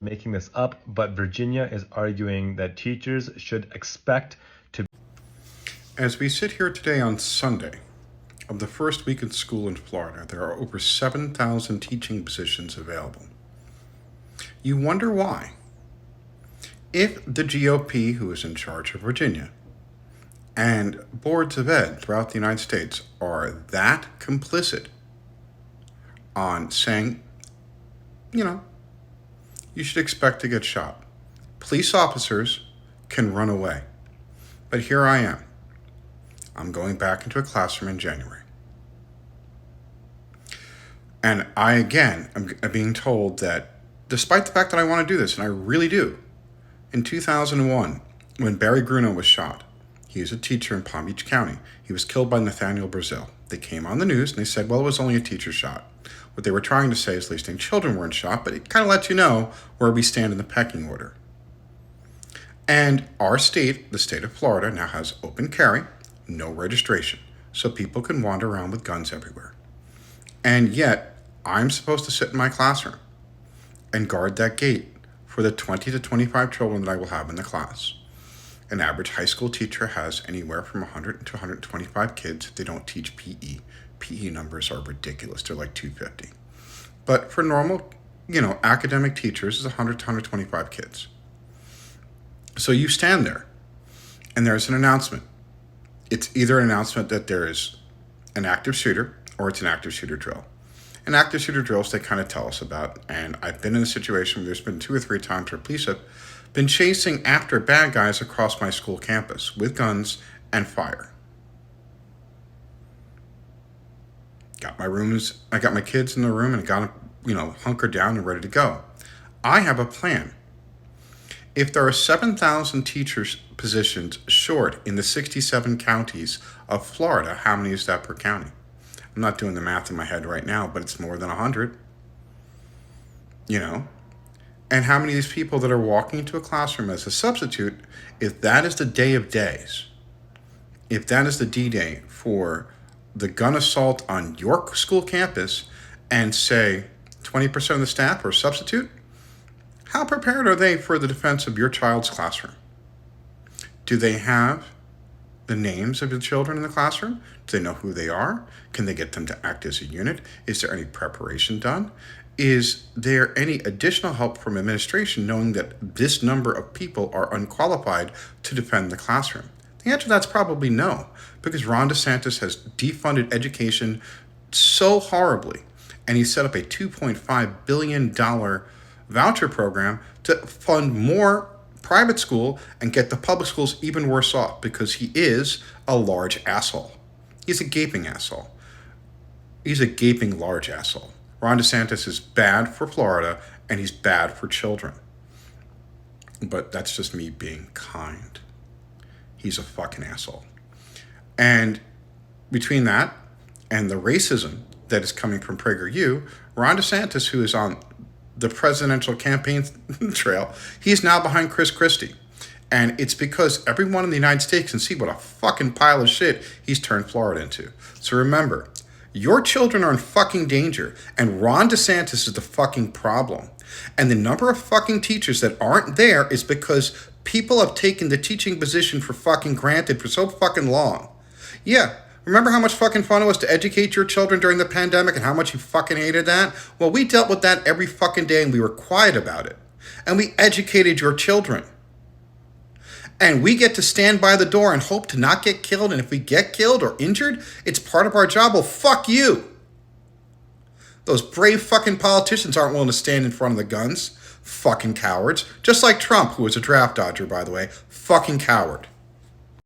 making this up, but Virginia is arguing that teachers should expect to. As we sit here today on Sunday of the first week in school in Florida, there are over 7,000 teaching positions available. You wonder why. If the GOP, who is in charge of Virginia, and boards of ed throughout the United States are that complicit on saying, you should expect to get shot. Police officers can run away. But here I am. I'm going back into a classroom in January. And I, again, am being told that despite the fact that I want to do this, and I really do, in 2001, when Barry Gruno was shot, he was a teacher in Palm Beach County. He was killed by Nathaniel Brazil. They came on the news and they said, well, it was only a teacher shot. What they were trying to say is at least children weren't shot, but it kind of lets you know where we stand in the pecking order. And our state, the state of Florida, now has open carry, no registration, so people can wander around with guns everywhere. And yet, I'm supposed to sit in my classroom and guard that gate for the 20 to 25 children that I will have in the class. An average high school teacher has anywhere from 100 to 125 kids. They don't teach PE. PE numbers are ridiculous. They're like 250. But for normal, academic teachers, is 100 to 125 kids. So you stand there, and there's an announcement. It's either an announcement that there is an active shooter, or it's an active shooter drill. And active shooter drills, they kind of tell us about, and I've been in a situation where there's been 2 or 3 times where police have been chasing after bad guys across my school campus with guns and fire. Got my kids in the room and got them, hunkered down and ready to go. I have a plan. If there are 7,000 teachers positions short in the 67 counties of Florida, how many is that per county? I'm not doing the math in my head right now, but it's more than 100. And how many of these people that are walking into a classroom as a substitute, if that is the day of days, if that is the D-Day for the gun assault on your school campus, and say 20% of the staff are substitute, how prepared are they for the defense of your child's classroom? Do they have the names of the children in the classroom? Do they know who they are? Can they get them to act as a unit? Is there any preparation done? Is there any additional help from administration knowing that this number of people are unqualified to defend the classroom? The answer to that's probably no, because Ron DeSantis has defunded education so horribly, and he set up a $2.5 billion voucher program to fund more private school and get the public schools even worse off, because he is a large asshole. He's a gaping asshole. He's a gaping large asshole. Ron DeSantis is bad for Florida, and he's bad for children. But that's just me being kind. He's a fucking asshole. And between that and the racism that is coming from PragerU, Ron DeSantis, who is on the presidential campaign trail, he's now behind Chris Christie. And it's because everyone in the United States can see what a fucking pile of shit he's turned Florida into. So remember, your children are in fucking danger, and Ron DeSantis is the fucking problem. And the number of fucking teachers that aren't there is because people have taken the teaching position for fucking granted for so fucking long. Yeah, remember how much fucking fun it was to educate your children during the pandemic and how much you fucking hated that? Well, we dealt with that every fucking day and we were quiet about it. And we educated your children. And we get to stand by the door and hope to not get killed. And if we get killed or injured, it's part of our job. Well, fuck you. Those brave fucking politicians aren't willing to stand in front of the guns. Fucking cowards. Just like Trump, who was a draft dodger, by the way. Fucking coward.